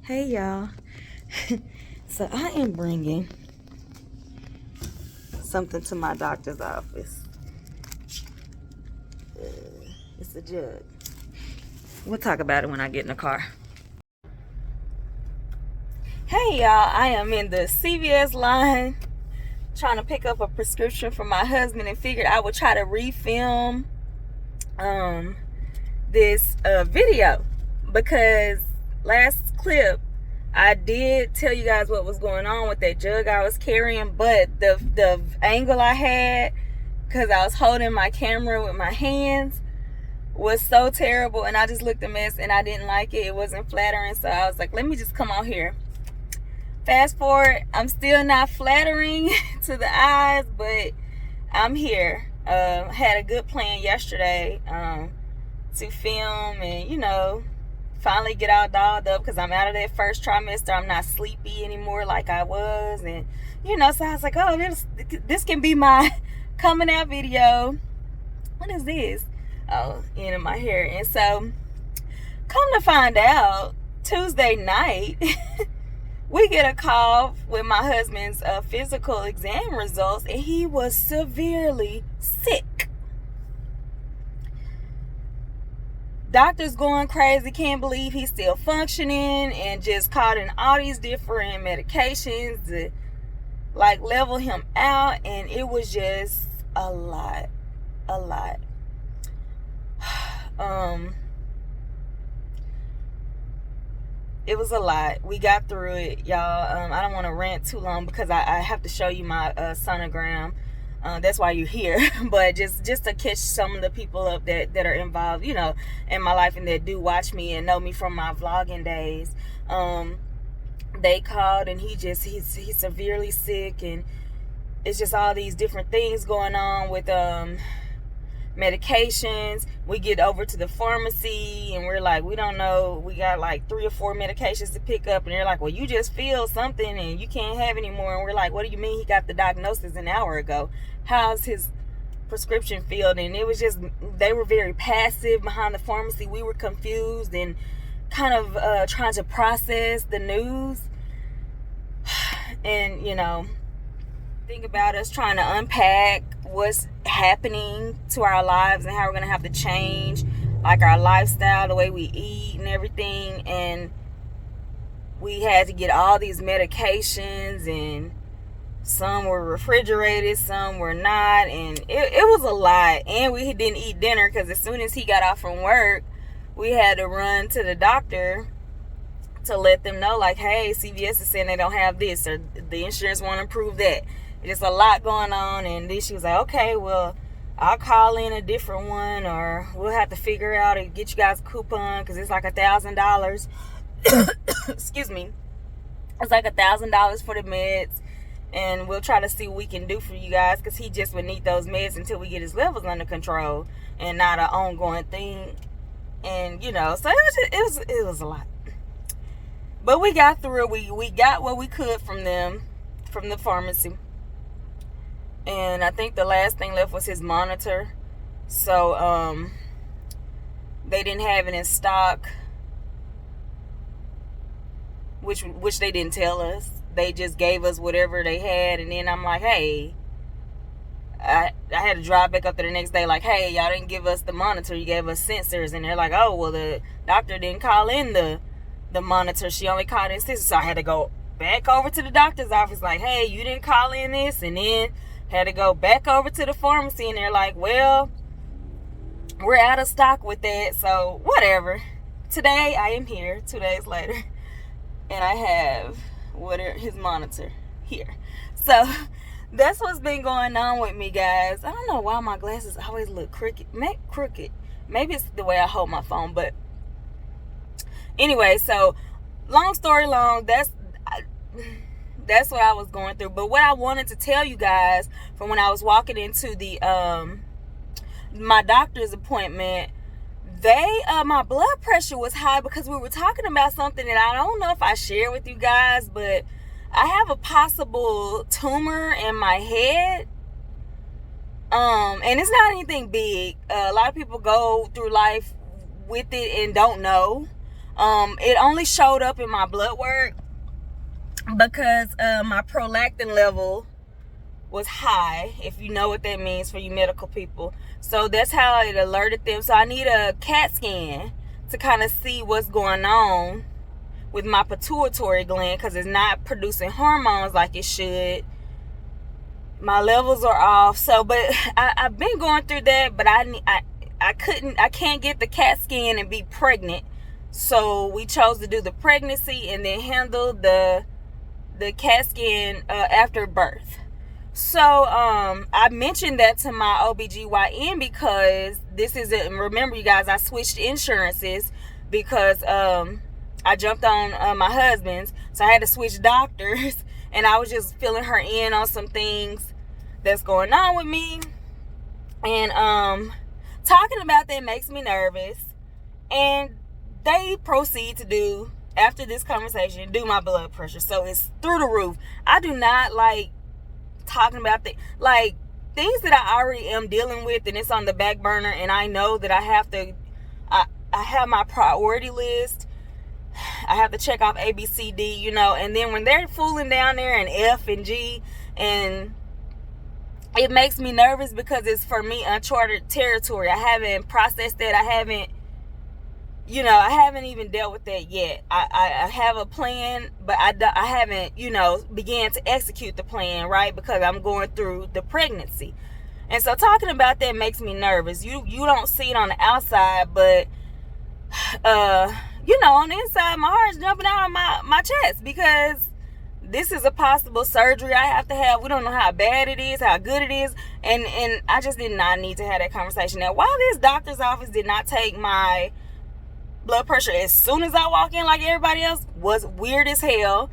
Hey y'all. So I am bringing something to my doctor's office. It's a jug. We'll talk about it when I get in the car. Hey y'all, I am in the CVS line trying to pick up a prescription for my husband and figured I would try to refilm this video because last clip I did tell you guys what was going on with that jug I was carrying, but the angle I had, because I was holding my camera with my hands, was so terrible, and I just looked a mess and I didn't like it. It wasn't flattering, so I was like, let me just come on here. Fast forward, I'm still not flattering to the eyes, but I'm here. Had a good plan yesterday to film and finally get all dolled up because I'm out of that first trimester. I'm not sleepy anymore like I was, and so I was like, oh, this can be my coming out video. What is this? Oh, end of my hair. And so come to find out, Tuesday night we get a call with my husband's physical exam results, and he was severely sick. Doctor's going crazy, can't believe he's still functioning, and just caught in all these different medications to level him out, and it was just a lot. It was a lot. We got through it, y'all. I don't want to rant too long because I have to show you my sonogram. That's why you're here. But just to catch some of the people up that are involved, in my life and that do watch me and know me from my vlogging days. They called and he's severely sick, and it's just all these different things going on with medications. We get over to the pharmacy and we're like, we don't know, we got 3 or 4 medications to pick up, and they're like, well, you just feel something and you can't have any more. And we're like, what do you mean? He got the diagnosis an hour ago. How's his prescription filled? And it was just, they were very passive behind the pharmacy. We were confused and kind of trying to process the news. And think about us trying to unpack what's happening to our lives and how we're going to have to change our lifestyle, the way we eat and everything. And we had to get all these medications, and some were refrigerated, some were not, and it was a lot. And we didn't eat dinner because as soon as he got off from work, we had to run to the doctor to let them know, hey, CVS is saying they don't have this, or the insurance won't approve that. There's a lot going on. And then she was like, okay, well, I'll call in a different one, or we'll have to figure out and get you guys a coupon because it's $1,000. Excuse me. It's $1,000 for the meds, and we'll try to see what we can do for you guys because he just would need those meds until we get his levels under control and not an ongoing thing. And so it was a lot. But we got through it. We got what we could from them, from the pharmacy. And I think the last thing left was his monitor. So they didn't have it in stock, which they didn't tell us. They just gave us whatever they had. And then I'm like, hey, I had to drive back up there the next day hey, y'all didn't give us the monitor, you gave us sensors. And they're like, oh, well, the doctor didn't call in the monitor, she only called in sensors. So I had to go back over to the doctor's office hey, you didn't call in this. And then had to go back over to the pharmacy, and they're like, well, we're out of stock with that. So whatever. Today I am here 2 days later, and I have his monitor here. So that's what's been going on with me, guys. I don't know why my glasses always look crooked. Maybe it's the way I hold my phone. But anyway, so long story long, that's what I was going through. But what I wanted to tell you guys from when I was walking into the my doctor's appointment, my blood pressure was high because we were talking about something that I don't know if I shared with you guys, but I have a possible tumor in my head. And it's not anything big. A lot of people go through life with it and don't know. It only showed up in my blood work because my prolactin level was high, if you know what that means for you medical people. So that's how it alerted them. So I need a CAT scan to kind of see what's going on with my pituitary gland, because it's not producing hormones like it should. My levels are off. So, but I've been going through that, but I can't get the CAT scan and be pregnant. So we chose to do the pregnancy and then handle the CAT scan after birth. So I mentioned that to my OBGYN because remember you guys, I switched insurances because I jumped on my husband's, so I had to switch doctors, and I was just filling her in on some things that's going on with me, and talking about that makes me nervous. And they proceed to after this conversation, do my blood pressure, so it's through the roof. I do not like talking about things that I already am dealing with, and it's on the back burner, and I know that I have my priority list. I have to check off A, B, C, D, and then when they're fooling down there in F and G, and it makes me nervous because it's, for me, uncharted territory. I haven't processed that. I haven't even dealt with that yet. I have a plan, but I haven't, began to execute the plan, right? Because I'm going through the pregnancy. And so talking about that makes me nervous. You don't see it on the outside, but, on the inside, my heart's jumping out of my chest because this is a possible surgery I have to have. We don't know how bad it is, how good it is. And I just did not need to have that conversation. Now, while this doctor's office did not take my blood pressure as soon as I walk in like everybody else, was weird as hell.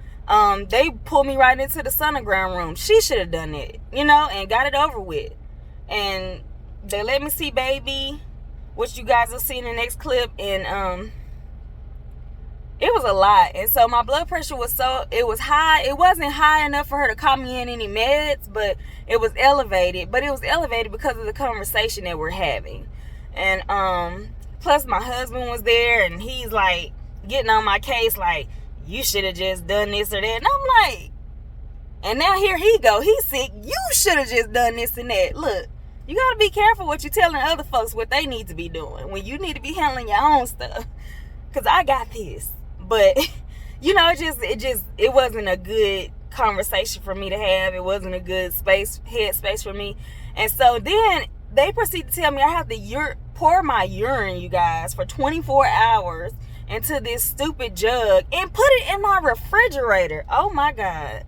They pulled me right into the sonogram room. She should have done it, and got it over with. And they let me see baby, which you guys will see in the next clip. And it was a lot. And so my blood pressure was high. It wasn't high enough for her to call me in any meds, but it was elevated. But it was elevated because of the conversation that we're having. And plus my husband was there, and he's like getting on my case like, you should have just done this or that. And I'm like, and now here he go, he's sick, you should have just done this and that. Look, you got to be careful what you're telling other folks what they need to be doing when you need to be handling your own stuff, because I got this. But it wasn't a good conversation for me to have. It wasn't a good headspace for me. And so then they proceed to tell me I have to pour my urine, you guys, for 24 hours into this stupid jug and put it in my refrigerator. Oh my God.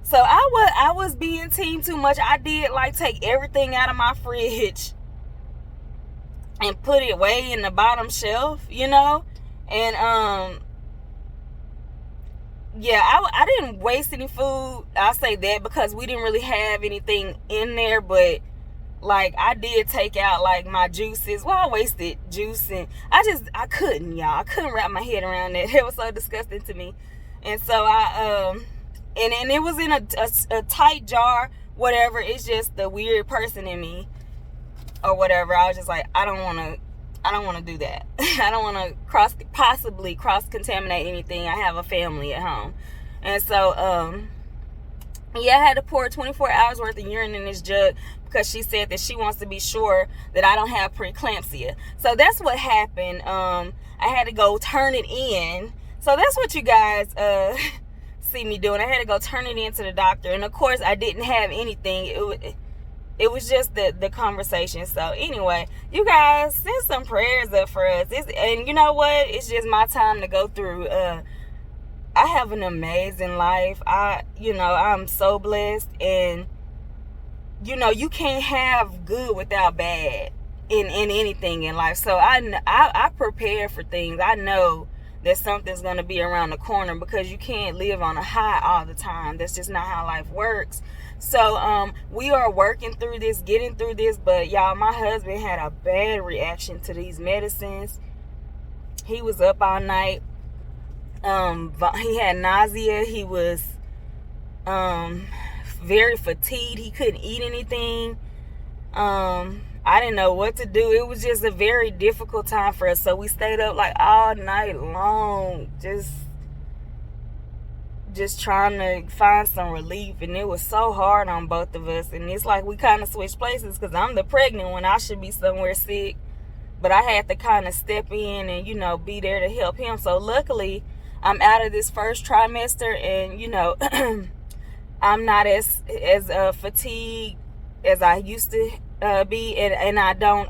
So I was being team too much. I did take everything out of my fridge and put it way in the bottom shelf, and I didn't waste any food. I'll say that because we didn't really have anything in there, but I did take out my juices. Well, I wasted juice, and I couldn't, y'all. I couldn't wrap my head around that. It was so disgusting to me. And so and it was in a tight jar, whatever. It's just the weird person in me or whatever. I was just like, I don't want to do that. I don't want to possibly cross-contaminate anything. I have a family at home. And so, I had to pour 24 hours worth of urine in this jug because she said that she wants to be sure that I don't have preeclampsia. So that's what happened. I had to go turn it in. So that's what you guys see me doing. I had to go turn it in to the doctor. And of course, I didn't have anything. It was just the conversation. So anyway, you guys, send some prayers up for us. And you know what? It's just my time to go through. I have an amazing life. I'm so blessed. And, you can't have good without bad in anything in life. So I prepare for things. I know that something's going to be around the corner because you can't live on a high all the time. That's just not how life works. So we are working through this, getting through this. But y'all, my husband had a bad reaction to these medicines. He was up all night. He had nausea. He was very fatigued. He couldn't eat anything. I didn't know what to do. It was just a very difficult time for us. So we stayed up like all night long, just trying to find some relief. And it was so hard on both of us. And it's like we kind of switched places because I'm the pregnant one. I should be somewhere sick. But I had to kind of step in and, be there to help him. So luckily, I'm out of this first trimester. And, I'm not as fatigued as I used to be, and I don't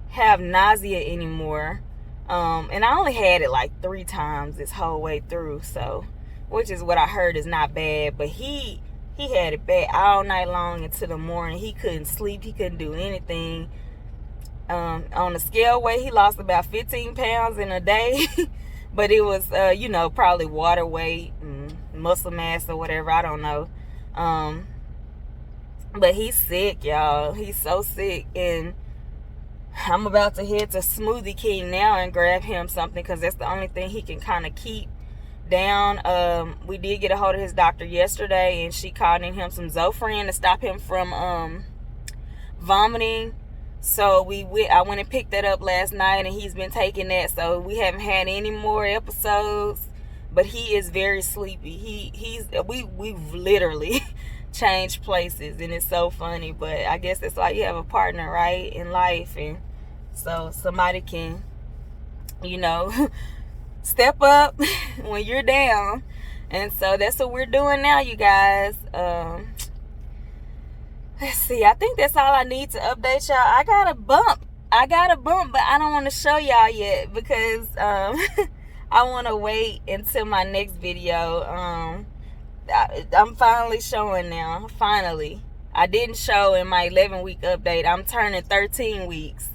have nausea anymore, and I only had it like 3 times this whole way through, so which is what I heard is not bad. But he had it bad all night long into the morning. He couldn't sleep, he couldn't do anything. On the scale weight, he lost about 15 pounds in a day. But it was probably water weight and muscle mass or whatever, I don't know. But he's sick, y'all. He's so sick. And I'm about to head to Smoothie King now and grab him something, because that's the only thing he can kind of keep down. We did get a hold of his doctor yesterday, and she called in him some Zofran to stop him from vomiting. So I went and picked that up last night, and he's been taking that. So we haven't had any more episodes, but he is very sleepy. We've literally changed places, and it's so funny. But I guess that's why you have a partner, right, in life, and so somebody can, step up when you're down. And so that's what we're doing now, you guys. Let's see. I think that's all I need to update y'all. I got a bump, but I don't want to show y'all yet because I want to wait until my next video. I'm finally showing now. Finally. I didn't show in my 11-week update. I'm turning 13 weeks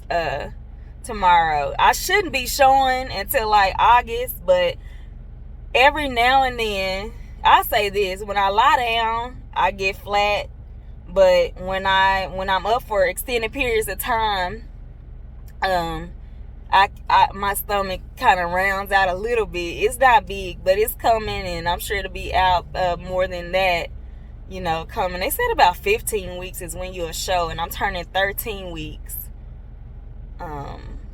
tomorrow. I shouldn't be showing until like August, but every now and then, I say this, when I lie down, I get flat. But when I'm up for extended periods of time, my stomach kind of rounds out a little bit. It's not big, but it's coming, and I'm sure it'll be out more than that, coming. They said about 15 weeks is when you'll show, and I'm turning 13 weeks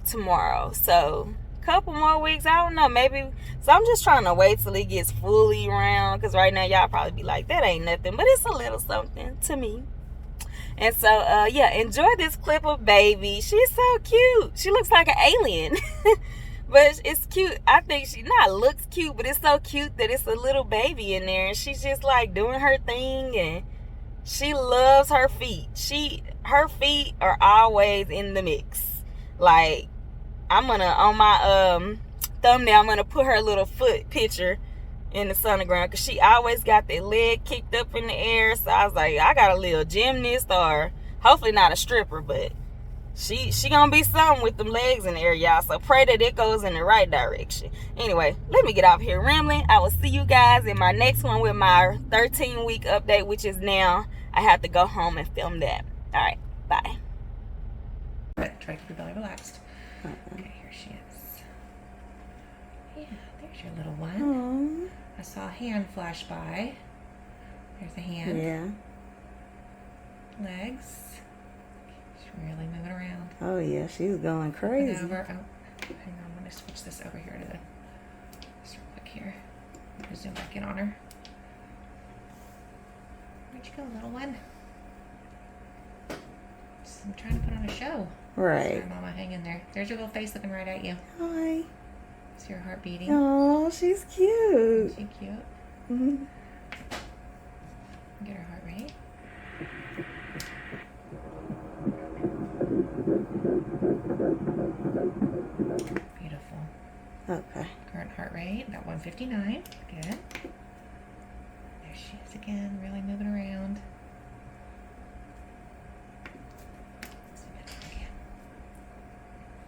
tomorrow. So a couple more weeks, I don't know, maybe. So I'm just trying to wait till it gets fully round, because right now y'all probably be like, that ain't nothing, but it's a little something to me. And so, enjoy this clip of baby. She's so cute. She looks like an alien. But it's cute. I think she not looks cute, but it's so cute that it's a little baby in there. And she's just like doing her thing. And she loves her feet. Her feet are always in the mix. Like, I'm going to, on my thumbnail, I'm going to put her little foot picture in the sonogram, because she always got that leg kicked up in the air. So I was like, I got a little gymnast, or hopefully not a stripper, but she gonna be something with them legs in the air, y'all. So pray that it goes in the right direction. Anyway, let me get off here rambling. I will see you guys in my next one with my 13-week update, which is now. I have to go home and film that. All right, bye. Try to keep your belly relaxed. Okay, here she is. Yeah, there's your little one. Aww. I saw a hand flash by. There's a hand. Yeah. Legs. She's really moving around. Oh yeah, she's going crazy. Over. Oh, hang on, I'm gonna switch this over here to just real quick here. I'm gonna zoom back in on her. Where'd you go, little one? I'm trying to put on a show. Right. Sorry, Mama, hang in there. There's your little face looking right at you. Hi. Is your heart beating? Oh, she's cute. Is she cute? Mm-hmm. Get her heart rate. Beautiful. Okay. Current heart rate, about 159. Good. There she is again, really moving around.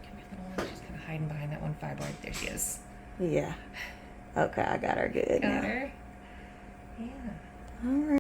Come here, little one. She's kind of hiding behind that one fibroid. There she is. Yeah. Okay, I got her good Got now. her? Yeah. All right.